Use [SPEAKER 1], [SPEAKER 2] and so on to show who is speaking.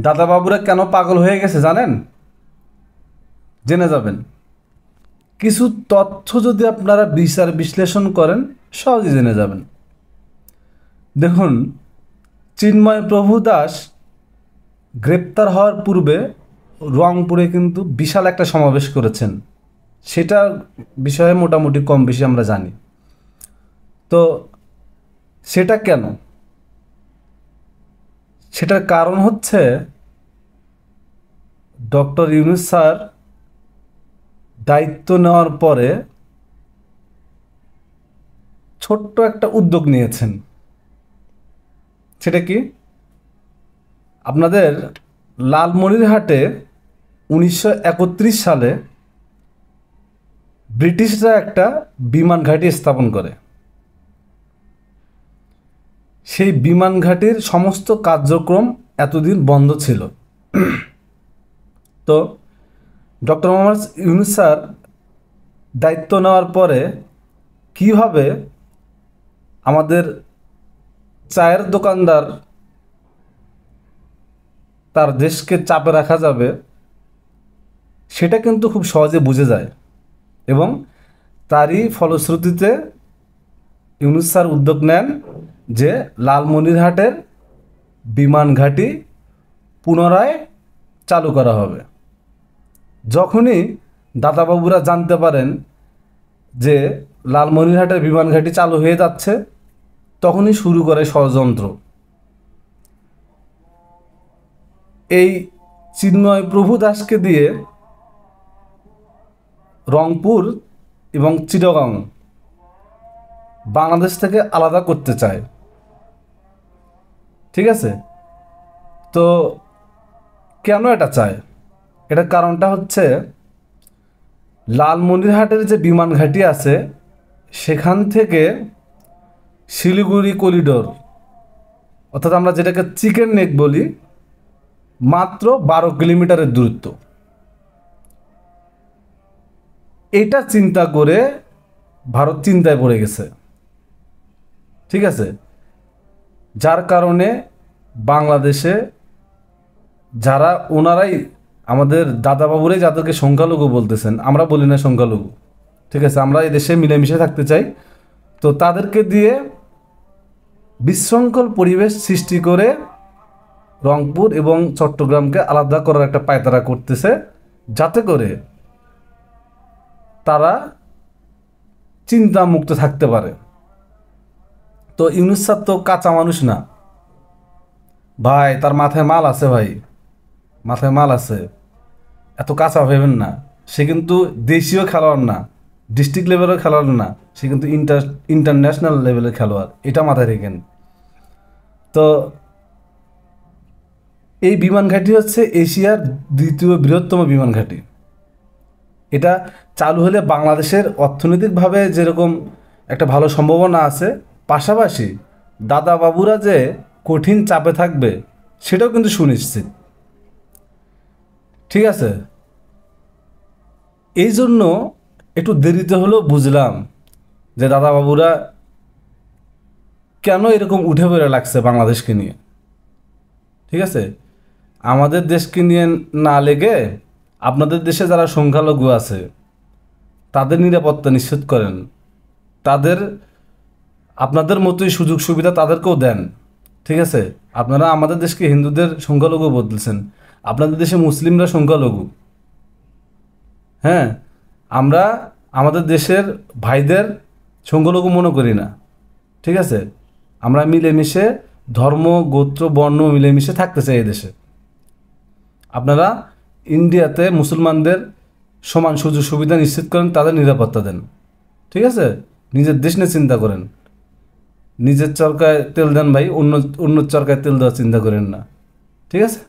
[SPEAKER 1] দাদাবাবুরা কেন পাগল হয়ে গেছে জানেন? জেনে যাবেন। কিছু তথ্য যদি আপনারা বিচার বিশ্লেষণ করেন সহজে জেনে যাবেন। দেখুন, চিন্ময় প্রভু দাস গ্রেপ্তার হওয়ার পূর্বে রংপুরে কিন্তু বিশাল একটা সমাবেশ করেছেন। সেটা বিষয়ে মোটামুটি কম বেশি আমরা জানি। তো সেটা কেন? সেটার কারণ হচ্ছে ডক্টর ইউনূস স্যার দায়িত্ব নেওয়ার পরে ছোট্ট একটা উদ্যোগ নিয়েছেন। সেটা কি? আপনাদের লালমনিরহাটে 1931 সালে ব্রিটিশরা একটা বিমান ঘাঁটি স্থাপন করে। সেই বিমান ঘাঁটির সমস্ত কার্যক্রম এতদিন বন্ধ ছিল। তো ডক্টর মোহাম্মদ ইউনূস স্যার দায়িত্ব নেওয়ার পরে কিভাবে আমাদের চায়ের দোকানদার তার দেশকে চাপে রাখা যাবে সেটা কিন্তু খুব সহজে বুঝে যায়, এবং তারই ফলশ্রুতিতে ইউনূস স্যার উদ্যোগ নেন যে লালমনিরহাটের বিমান ঘাঁটি পুনরায় চালু করা হবে। যখনই দাদাবাবুরা জানতে পারেন যে লালমনিরহাটের বিমান ঘাঁটি চালু হয়ে যাচ্ছে, তখনই শুরু করে ষড়যন্ত্র। এই চিন্ময় প্রভু দাসকে দিয়ে রংপুর এবং চিটাগং বাংলাদেশ থেকে আলাদা করতে চায়। ঠিক আছে? তো কেন এটা চায়? এটার কারণটা হচ্ছে লালমনিরহাটের যে বিমান ঘাঁটি আছে সেখান থেকে শিলিগুড়ি করিডোর, অর্থাৎ আমরা যেটাকে চিকেন নেক বলি, মাত্র 12 কিলোমিটারের দূরত্ব। এটা চিন্তা করে ভারত চিন্তায় পড়ে গেছে। ঠিক আছে? যার কারণে বাংলাদেশে যারা ওনারাই আমাদের দাদাবাবুরাই যাদেরকে সংখ্যালঘু বলতেছেন, আমরা বলি না সংখ্যালঘু। ঠিক আছে? আমরা এই দেশে মিলেমিশে থাকতে চাই। তো তাদেরকে দিয়ে বিশৃঙ্খল পরিবেশ সৃষ্টি করে রংপুর এবং চট্টগ্রামকে আলাদা করার একটা পায়তারা করতেছে, যাতে করে তারা চিন্তামুক্ত থাকতে পারে। তো ইউনূস স্যার তো কাঁচা মানুষ না ভাই, তার মাথায় মাল আছে ভাই, মাথায় মাল আছে। এত কাঁচা ভেবেন না। সে কিন্তু দেশীয় খেলোয়াড় না, ডিস্ট্রিক্ট লেভেলের খেলোয়াড় না, সে কিন্তু ইন্টারন্যাশনাল লেভেলের খেলোয়াড়। এটা মাথায় রেখেন। তো এই বিমান ঘাঁটি হচ্ছে এশিয়ার দ্বিতীয় বৃহত্তম বিমান ঘাঁটি। এটা চালু হলে বাংলাদেশের অর্থনৈতিকভাবে যেরকম একটা ভালো সম্ভাবনা আছে, পাশাপাশি দাদাবাবুরা যে কঠিন চাপে থাকবে সেটাও কিন্তু সুনিশ্চিত। ঠিক আছে? এই জন্য একটু দেরিতে হলেও বুঝলাম যে দাদাবাবুরা কেন এরকম উঠে পড়ে লাগছে বাংলাদেশকে নিয়ে। ঠিক আছে? আমাদের দেশকে নিয়ে না লেগে আপনাদের দেশে যারা সংখ্যালঘু আছে তাদের নিরাপত্তা নিশ্চিত করেন। তাদের আপনাদের মতোই সুযোগ সুবিধা তাদেরকেও দেন। ঠিক আছে? আপনারা আমাদের দেশকে হিন্দুদের সংখ্যালঘু বলতেছেন, আপনাদের দেশে মুসলিমরা সংখ্যালঘু। হ্যাঁ, আমরা আমাদের দেশের ভাইদের সংখ্যালঘু মনে করি না। ঠিক আছে? আমরা মিলেমিশে ধর্ম, গোত্র, বর্ণ মিলেমিশে থাকতে চাই এই দেশে। আপনারা ইন্ডিয়াতে মুসলমানদের সমান সুযোগ সুবিধা নিশ্চিত করেন, তাদের নিরাপত্তা দেন। ঠিক আছে? নিজের দেশ নিয়ে চিন্তা করেন। নিজের চরকায় তেল দেন ভাই, অন্য অন্য চরকায় তেল দেওয়ার চিন্তা করেন না। ঠিক আছে?